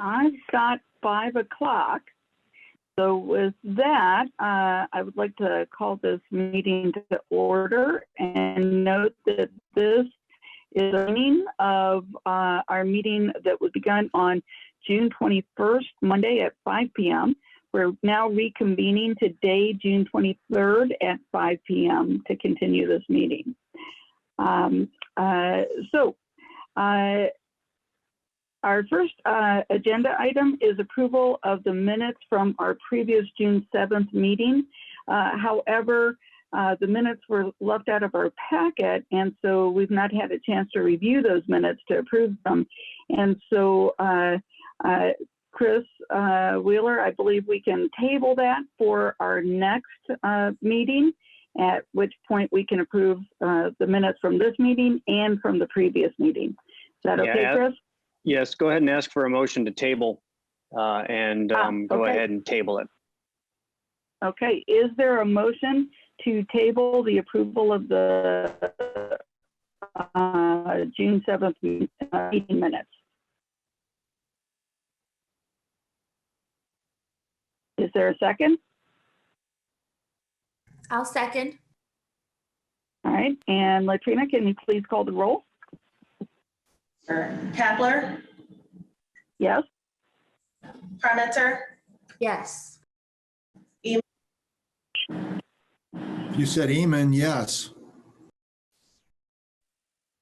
I've got 5 o'clock. So with that, I would like to call this meeting to order and note that this is a meeting of our meeting that was begun on June 21st, Monday at 5 p.m. We're now reconvening today, June 23rd at 5 p.m. to continue this meeting. Our first agenda item is approval of the minutes from our previous June 7th meeting. However, the minutes were left out of our packet, and so we've not had a chance to review those minutes to approve them. And so, Chris Wheeler, I believe we can table that for our next meeting, at which point we can approve the minutes from this meeting and from the previous meeting. Is that okay, Chris? Yes, go ahead and ask for a motion to table go ahead and table it. Okay, is there a motion to table the approval of the June 7th meeting minutes? Is there a second? I'll second. All right, and Latrina, can you please call the roll? Kapler, Yes. Parmenter, Yes. You said Eamon, yes.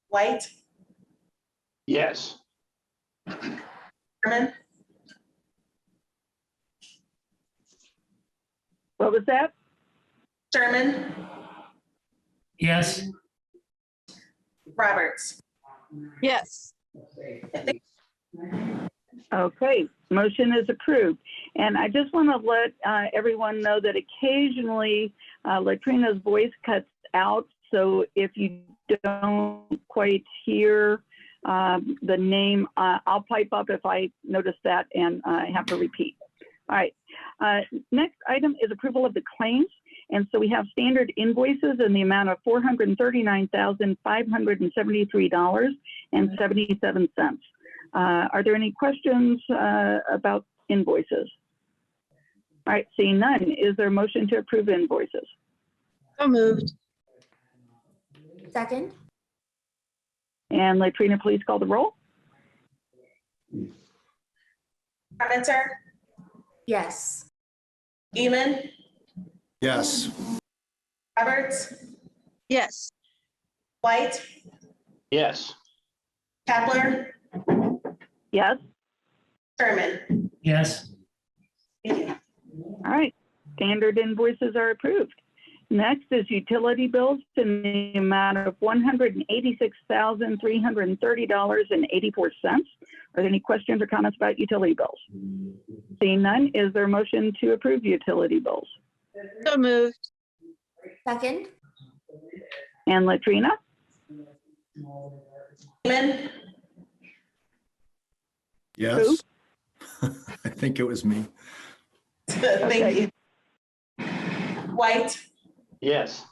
White, Yes. Sherman, What was that? Sherman, Yes. Roberts. Yes. Okay, motion is approved. And I just want to let everyone know that occasionally Latrina's voice cuts out. So if you don't quite hear the name, I'll pipe up if I notice that and I have to repeat. All right, next item is approval of the claims. And so we have standard invoices in the amount of $439,573.77. Are there any questions about invoices? All right, seeing none, is there a motion to approve invoices? So moved. Second. And Latrina, please call the roll. Parmenter, Yes. Eamon, Yes. Roberts, Yes. White, Yes. Kapler, Yes. Sherman. Yes. Thank you. All right, standard invoices are approved. Next is utility bills in the amount of $186,330.84. Are there any questions or comments about utility bills? Seeing none, is there a motion to approve utility bills? So moved. Second. And Latrina? Eamon, Yes. I think it was me. thank you. White, Yes.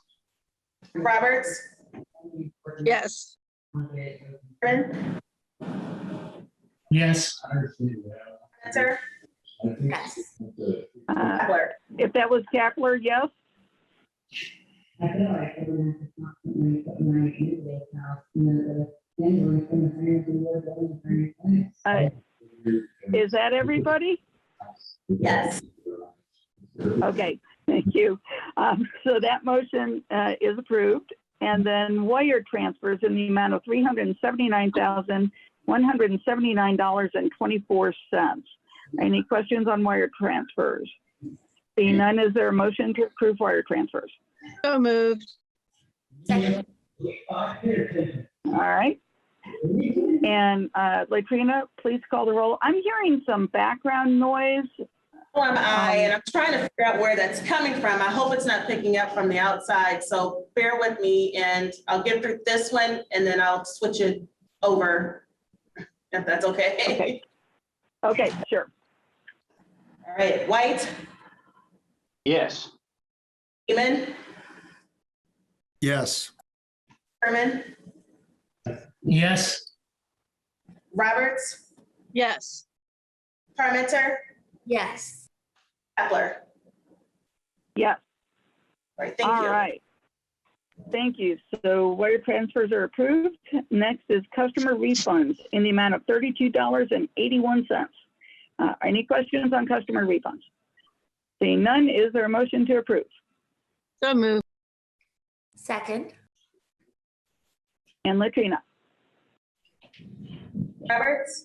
Roberts, Yes. Sherman, Yes. Parmenter, Yes. Kapler. If that was Kapler, yes? Is that everybody? Yes. Okay, thank you. So that motion is approved. And then wire transfers in the amount of $379,179.24. Any questions on wire transfers? Seeing none, is there a motion to approve wire transfers? So moved. Second. All right. And Latrina, please call the roll. I'm hearing some background noise. So am I, and I'm trying to figure out where that's coming from. I hope it's not picking up from the outside, so bear with me and I'll get through this one and then I'll switch it over, if that's okay. Okay. Okay, sure. All right, White, Yes. Eamon, Yes. Sherman, Yes. Roberts, Yes. Parmenter, Yes. Kepler. Yes. All right, thank All you. right. Thank you. So wire transfers are approved. Next is customer refunds in the amount of $32.81. Any questions on customer refunds? Seeing none, is there a motion to approve? So moved. Second. And Latrina? Roberts,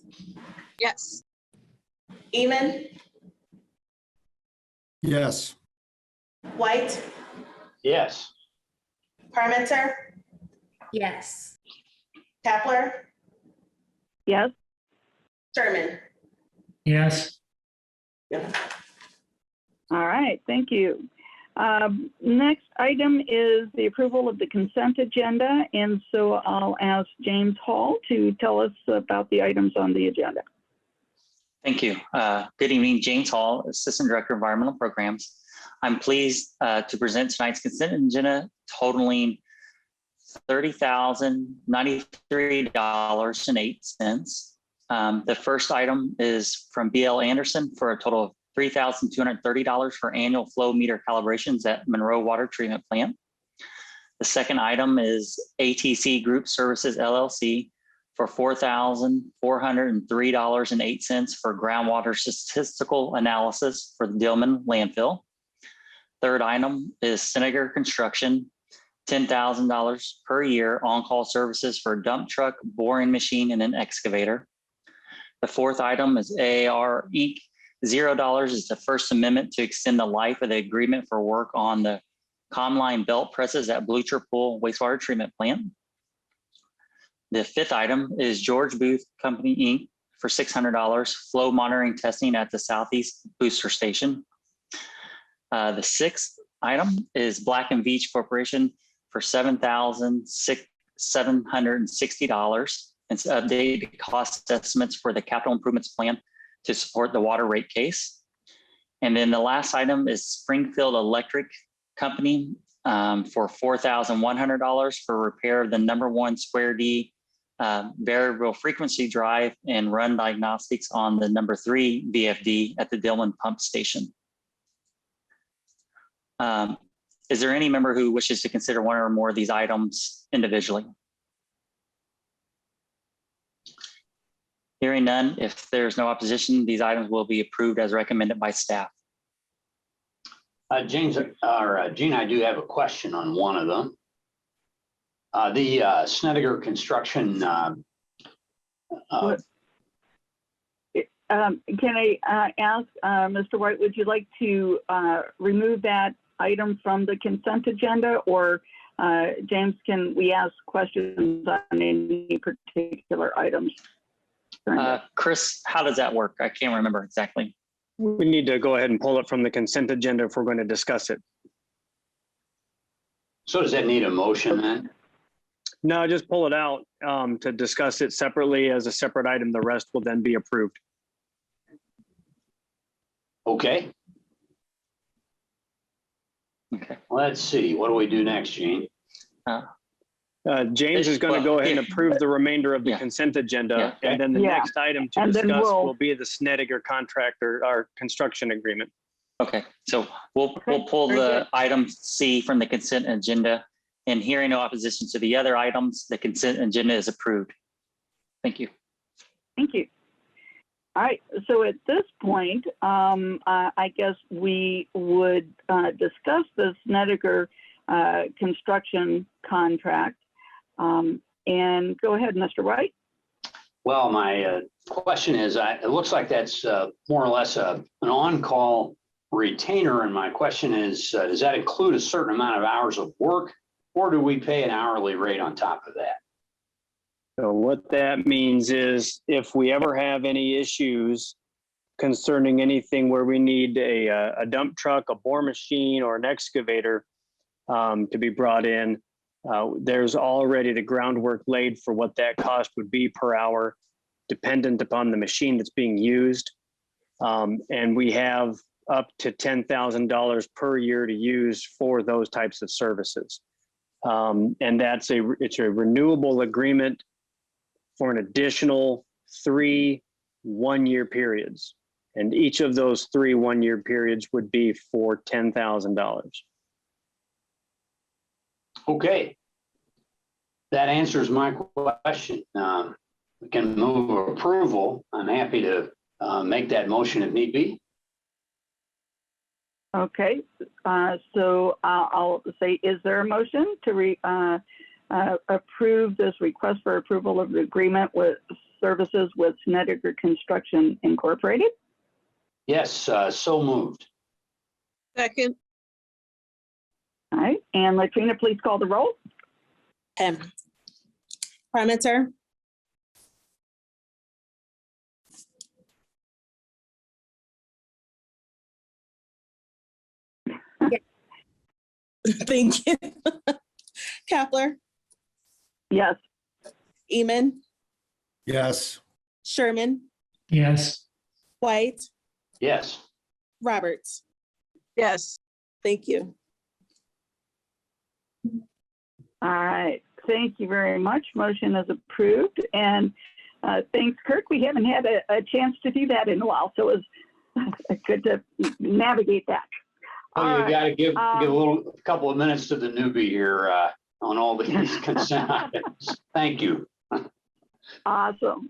Yes. Eman, Yes. White, Yes. Parmenter, Yes. Kepler, Yes. Sherman. yes, All right, thank you. Next item is the approval of the consent agenda. And so I'll ask James Hall to tell us about the items on the agenda. Thank you. Good evening, James Hall, Assistant Director of Environmental Programs. I'm pleased to present tonight's consent agenda totaling $30,093.08. The first item is from BL Anderson for a total of $3,230 for annual flow meter calibrations at Monroe Water Treatment Plant. The second item is ATC Group Services LLC for $4,403.08 for groundwater statistical analysis for the Dillman landfill. Third item is Senegar Construction, $10,000 per year on-call services for a dump truck, boring machine, and an excavator. The fourth item is AAR Inc. $0 is the First Amendment to extend the life of the agreement for work on the Comline belt presses at Blucher Pool Wastewater Treatment Plant. The fifth item is George Booth Company Inc. for $600 flow monitoring testing at the Southeast Booster Station. The sixth item is Black and Veatch Corporation for $7,760 and to update cost estimates for the capital improvements plan to support the water rate case. And then the last item is Springfield Electric Company for $4,100 for repair of the #1 Square D variable frequency drive and run diagnostics on the #3 VFD at the Dillman Pump Station. Is there any member who wishes to consider one or more of these items individually? Hearing none, if there's no opposition, these items will be approved as recommended by staff. James, or Gina, I do have a question on one of them. The Snedeker Construction. Can I ask, Mr. White, would you like to remove that item from the consent agenda, or James, can we ask questions on any particular items? Chris, how does that work? I can't remember exactly. We need to go ahead and pull it from the consent agenda if we're going to discuss it. So does that need a motion then? No, just pull it out to discuss it separately as a separate item. The rest will then be approved. Okay, Okay. let's see. What do we do next, Gene? James is going to go ahead and approve the remainder of the consent agenda. Yeah. And then the Yeah. next item to And then discuss we'll- will be the Snedeker contractor, our construction agreement. Okay, so we'll Okay, pull very the good. item C from the consent agenda, and hearing no opposition to the other items, the consent agenda is approved. Thank you. Thank you. All right, so at this point, I guess we would discuss the Snedeker construction contract. And go ahead, Mr. White. Well, my question is, it looks like that's more or less an on-call retainer. And my question is, does that include a certain amount of hours of work, or do we pay an hourly rate on top of that? So what that means is if we ever have any issues concerning anything where we need a dump truck, a bore machine, or an excavator to be brought in, there's already the groundwork laid for what that cost would be per hour, dependent upon the machine that's being used. And we have up to $10,000 per year to use for those types of services. And it's a renewable agreement for an additional 3 one-year periods. And each of those 3 one-year periods would be for $10,000. Okay. That answers my question. We can move approval. I'm happy to make that motion if need be. Okay, so I'll say, is there a motion to approve this request for approval of the agreement with services with Snedeker Construction Incorporated? Yes, so moved. Second. All right, and Latrina, please call the roll. Parmenter, thank you. Kapler, Yes. Eman, Yes. Sherman, yes, White, Yes. Roberts. Yes. Thank you. All right, thank you very much. Motion is approved. And thanks, Kirk. We haven't had a chance to do that in a while, so it was good to navigate that. Oh, you got to give um, a couple of minutes to the newbie here on all these consent items. Thank you. Awesome.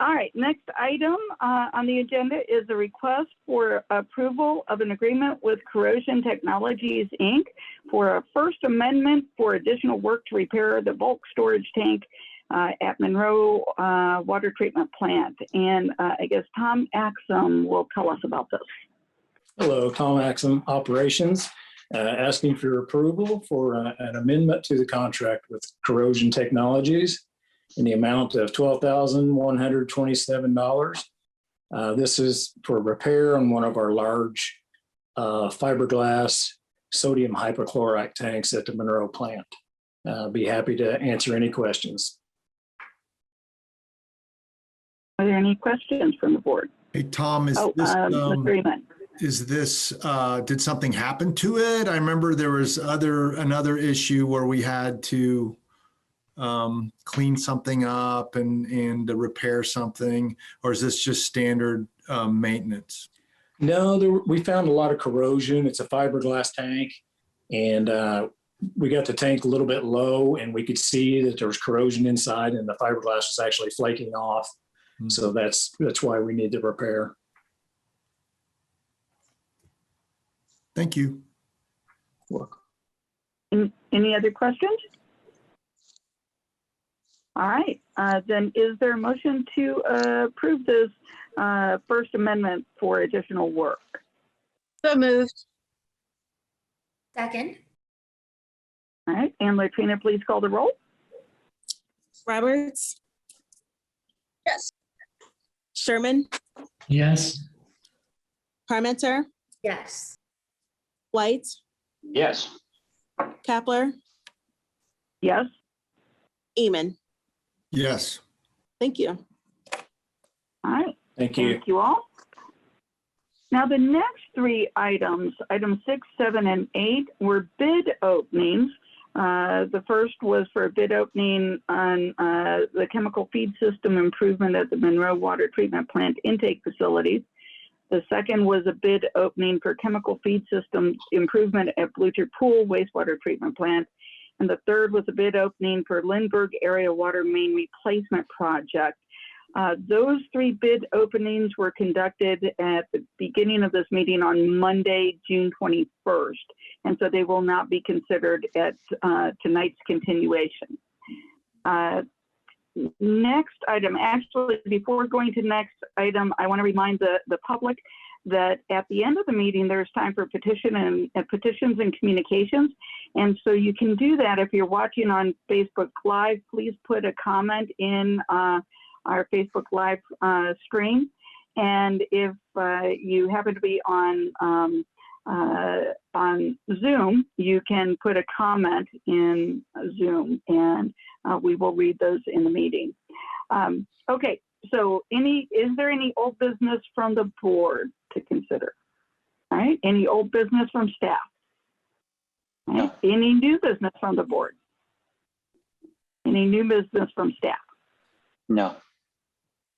All right, next item on the agenda is a request for approval of an agreement with Corrosion Technologies, Inc. for a First Amendment for additional work to repair the bulk storage tank at Monroe Water Treatment Plant. And I guess Tom Axum will tell us about this. hello, Tom Axum, Operations, asking for your approval for an amendment to the contract with Corrosion Technologies in the amount of $12,127. This is for repair on one of our large fiberglass sodium hypochlorite tanks at the Monroe plant. Be happy to answer any questions. Are there any questions from the board? Hey, Tom, Agreement. is this, did something happen to it? I remember there was another issue where we had to clean something up and repair something, or is this just standard maintenance? No, we found a lot of corrosion. It's a fiberglass tank, and we got the tank a little bit low, and we could see that there was corrosion inside, and the fiberglass was actually flaking off. Mm-hmm. So that's why we need to repair. Thank you. Any other questions? All right, then is there a motion to approve this First Amendment for additional work? So moved. Second. All right, and Latrina, please call the roll. Roberts, Yes. Sherman, Yes. Parmenter, Yes. White, Yes. Kapler, Yes. Eman. Yes. Thank you. All right. Thank you. Thank you all. Now, the next 3 items, items 6, 7, and 8, were bid openings. The first was for a bid opening on the chemical feed system improvement at the Monroe Water Treatment Plant intake facilities. The second was a bid opening for chemical feed system improvement at Blucher Pool Wastewater Treatment Plant. And the third was a bid opening for Lindbergh Area Water Main Replacement Project. Those 3 bid openings were conducted at the beginning of this meeting on Monday, June 21st. And so they will not be considered at tonight's continuation. Next item, actually, before going to next item, I want to remind the public that at the end of the meeting, there's time for petitions and communications. And so you can do that if you're watching on Facebook Live. Please put a comment in our Facebook Live stream. And if you happen to be on Zoom, you can put a comment in Zoom, and we will read those in the meeting. Okay, so is there any old business from the board to consider? All right, any old business from staff? All right. Any new business from the board? Any new business from staff? No.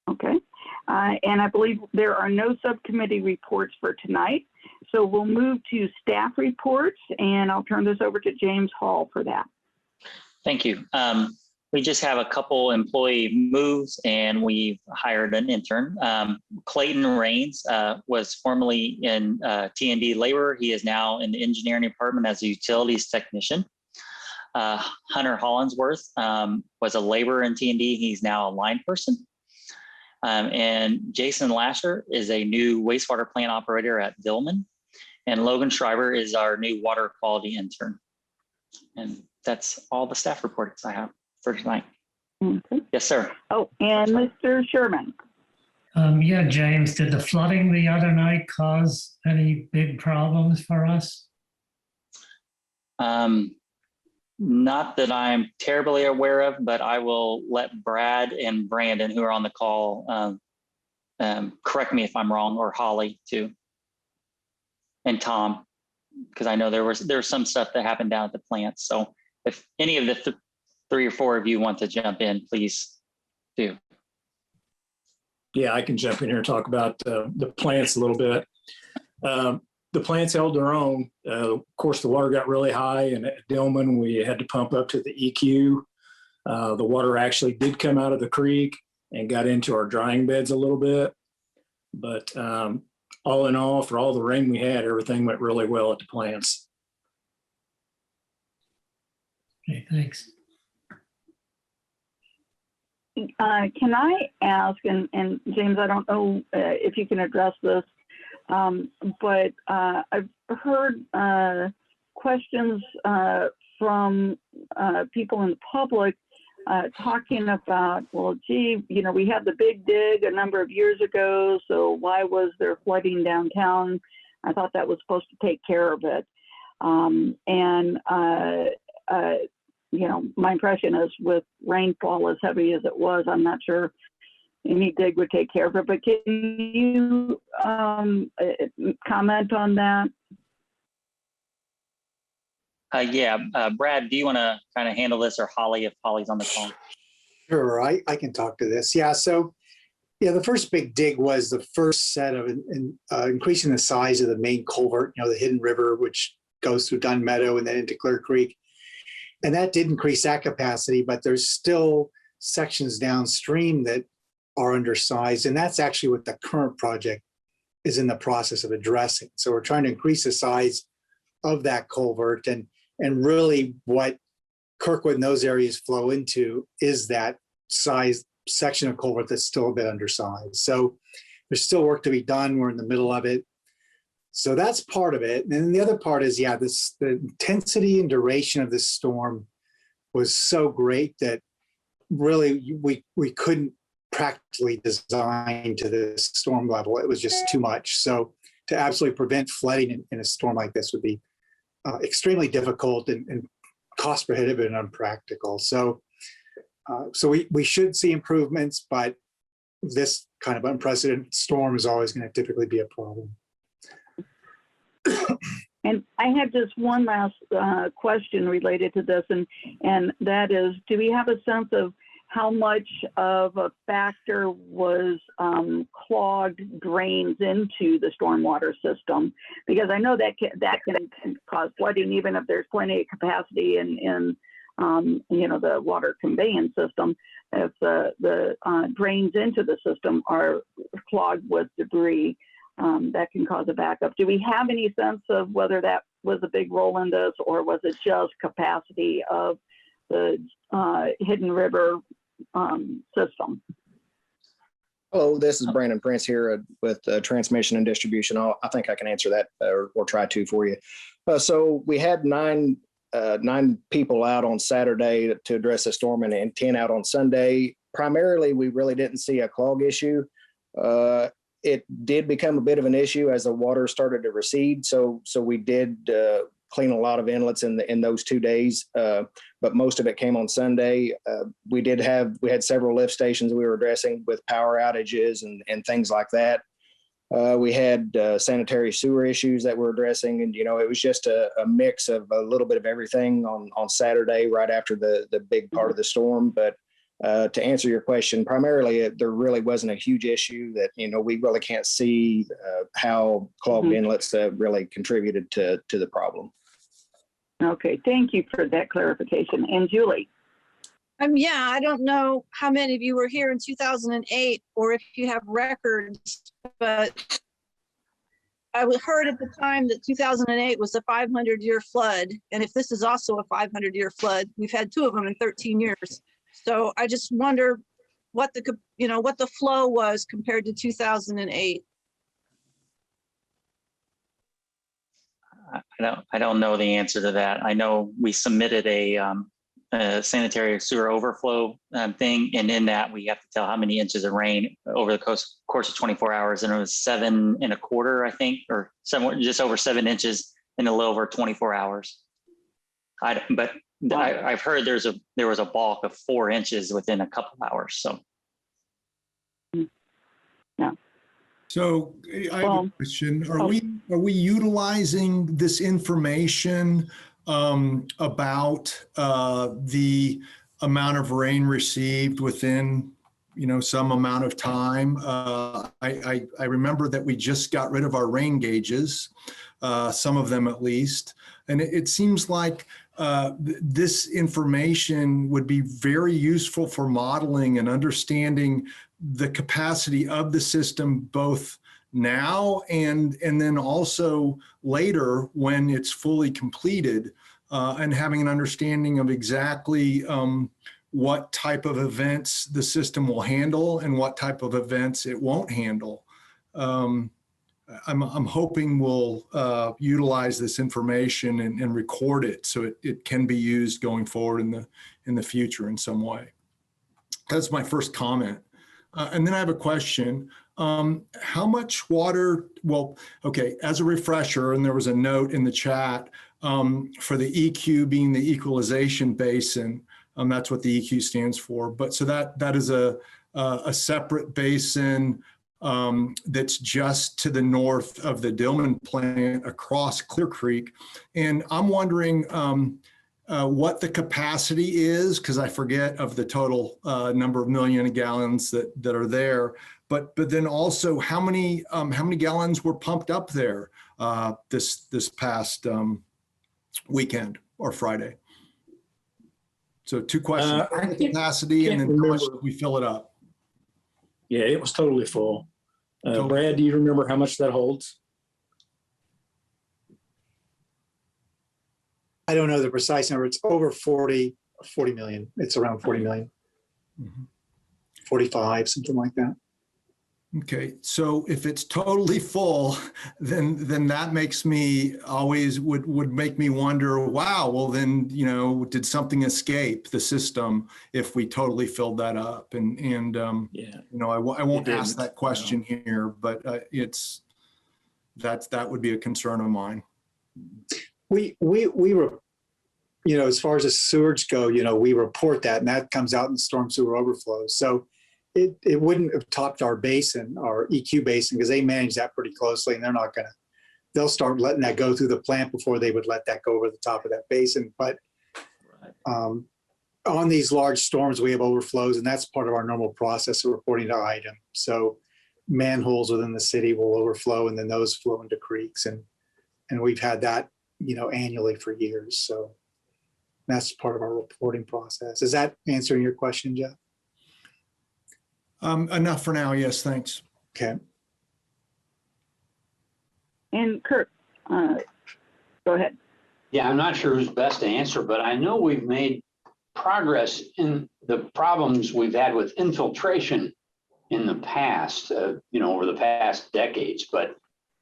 Okay. And I believe there are no subcommittee reports for tonight. So we'll move to staff reports, and I'll turn this over to James Hall for that. Thank you. We just have a couple employee moves, and we've hired an intern. Clayton Rains was formerly in T&D labor. He is now in the engineering department as a utilities technician. Hunter Hollinsworth was a laborer in T&D. He's now a line person. And Jason Lasher is a new wastewater plant operator at Dillman. And Logan Schreiber is our new water quality intern. And that's all the staff reports I have for tonight. Okay. Yes, sir. Oh, and Mr. Sherman. Yeah, James, did the flooding the other night cause any big problems for us? Not that I'm terribly aware of, but I will let Brad and Brandon, who are on the call, correct me if I'm wrong, or Holly too, and Tom, because I know there's some stuff that happened down at the plant. So if any of the three or four of you want to jump in, please do. Yeah, I can jump in here and talk about the plants a little bit. The plants held their own. Of course, the water got really high, and at Dillman, we had to pump up to the EQ. The water actually did come out of the creek and got into our drying beds a little bit. But all in all, for all the rain we had, everything went really well at the plants. Okay, thanks. Can I ask, and James, I don't know if you can address this, but I've heard questions from people in the public talking about, well, gee, you know, we had the big dig a number of years ago, so why was there flooding downtown? I thought that was supposed to take care of it. You know, my impression is with rainfall as heavy as it was, I'm not sure any dig would take care of it, but can you comment on that? Yeah, Brad, do you want to kind of handle this, or Holly, if Holly's on the call? Sure, I can talk to this. Yeah, so yeah, the first big dig was the first set of increasing the size of the main culvert, you know, the Hidden River, which goes through Dunn Meadow and then into Clear Creek. And that did increase that capacity, but there's still sections downstream that are undersized. And that's actually what the current project is in the process of addressing. So we're trying to increase the size of that culvert, and really what Kirkwood and those areas flow into is that size section of culvert that's still a bit undersized. So there's still work to be done. We're in the middle of it. So that's part of it. And then the other part is, yeah, the intensity and duration of this storm was so great that really we couldn't practically design to this storm level. It was just too much. So to absolutely prevent flooding in a storm like this would be extremely difficult and cost prohibitive and unpractical. So we should see improvements, but this kind of unprecedented storm is always going to typically be a problem. And I had just one last question related to this, and that is, do we have a sense of how much of a factor was clogged drains into the stormwater system? Because I know that can cause flooding, even if there's plenty of capacity in you know, the water conveyance system. If the drains into the system are clogged with debris, that can cause a backup. Do we have any sense of whether that was a big role in this, or was it just capacity of the Hidden River system? Hello, this is Brandon Prince here with Transmission and Distribution. I think I can answer that or try to for you. So we had nine people out on Saturday to address the storm, and 10 out on Sunday. Primarily, we really didn't see a clog issue. It did become a bit of an issue as the water started to recede. So we did clean a lot of inlets in those 2 days, but most of it came on Sunday. We had several lift stations we were addressing with power outages and things like that. We had sanitary sewer issues that we're addressing, and it was just a mix of a little bit of everything on Saturday right after the big part of the storm. But To answer your question, primarily, there really wasn't a huge issue that, we really can't see how clogged inlets really contributed to the problem. Okay, thank you for that clarification. And Julie? Yeah, I don't know how many of you were here in 2008 or if you have records, but I heard at the time that 2008 was a 500-year flood. And if this is also a 500-year flood, we've had 2 of them in 13 years. So I just wonder what the flow was compared to 2008. I don't know the answer to that. I know we submitted a sanitary sewer overflow thing, and in that we have to tell how many inches of rain over the course of 24 hours, and it was 7.25, I think, or just over 7 inches in a little over 24 hours. I've heard there was a bulk of 4 inches within a couple hours. So. Yeah. So I have a question. Are we utilizing this information about the amount of rain received within, some amount of time? I remember that we just got rid of our rain gauges, some of them at least, and it seems like this information would be very useful for modeling and understanding the capacity of the system, both now and then also later when it's fully completed, and having an understanding of exactly what type of events the system will handle and what type of events it won't handle. I'm hoping we'll utilize this information and record it so it can be used going forward in the future in some way. That's my first comment. And then I have a question. How much water, as a refresher, and there was a note in the chat for the EQ being the equalization basin. That's what the EQ stands for. But so that is a separate basin that's just to the north of the Dillman plant across Clear Creek. And I'm wondering what the capacity is, because I forget of the total number of million gallons that are there. But then also how many gallons were pumped up there this past weekend or Friday? So 2 questions: capacity, and then how much did we fill it up? Yeah, it was totally full. Brad, do you remember how much that holds? I don't know the precise number. It's over 40 million. It's around 40 million. 45, something like that. Okay, so if it's totally full, then that makes me always would make me wonder, wow, well then, did something escape the system if we totally filled that up? And I won't ask that question here, but that would be a concern of mine. We were, as far as the sewage go, we report that, and that comes out in storm sewer overflows. So it wouldn't have topped our basin, our EQ basin, because they manage that pretty closely, and they'll start letting that go through the plant before they would let that go over the top of that basin. But on these large storms, we have overflows, and that's part of our normal process of reporting to item. So manholes within the city will overflow, and then those flow into creeks, and we've had that annually for years. So that's part of our reporting process. Is that answering your question, Jeff? Enough for now. Yes, thanks. Okay. And Kurt, go ahead. Yeah, I'm not sure who's best to answer, but I know we've made progress in the problems we've had with infiltration in the past, over the past decades. But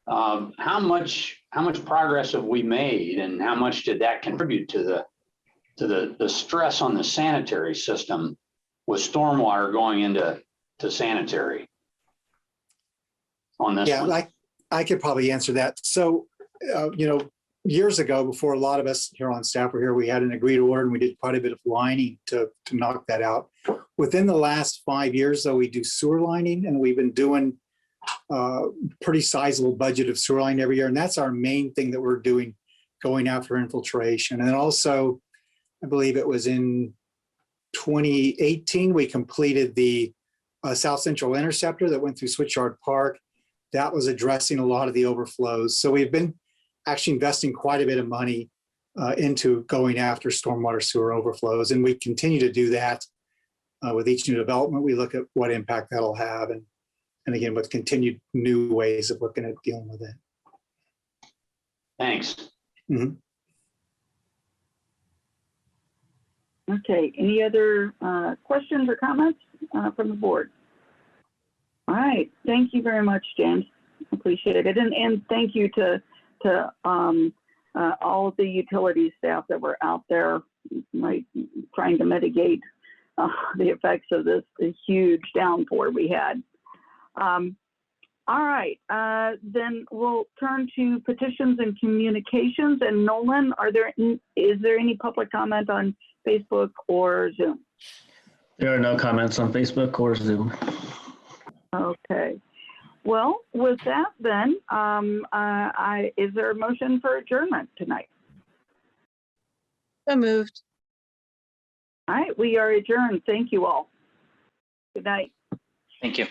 how much progress have we made, and how much did that contribute to the stress on the sanitary system with stormwater going into sanitary on this? Yeah, I could probably answer that. So, years ago, before a lot of us here on staff were here, we had an agreed order, and we did quite a bit of lining to knock that out. Within the last 5 years, though, we do sewer lining, and we've been doing pretty sizable budget of sewer line every year. And that's our main thing that we're doing, going after infiltration. And then also, I believe it was in 2018, we completed the South Central Interceptor that went through Switchyard Park. That was addressing a lot of the overflows. So we've been actually investing quite a bit of money into going after stormwater sewer overflows. And we continue to do that with each new development. We look at what impact that'll have. And again, with continued new ways of looking at dealing with it. Thanks. Mhm. Okay, any other questions or comments from the board? All right, thank you very much, James. Appreciate it. And thank you to all of the utility staff that were out there trying to mitigate the effects of this huge downpour we had. All right, then we'll turn to petitions and communications. And Nolan, is there any public comment on Facebook or Zoom? There are no comments on Facebook or Zoom. Okay. Well, with that then, is there a motion for adjournment tonight? So moved. All right, we are adjourned. Thank you all. Good night. Thank you.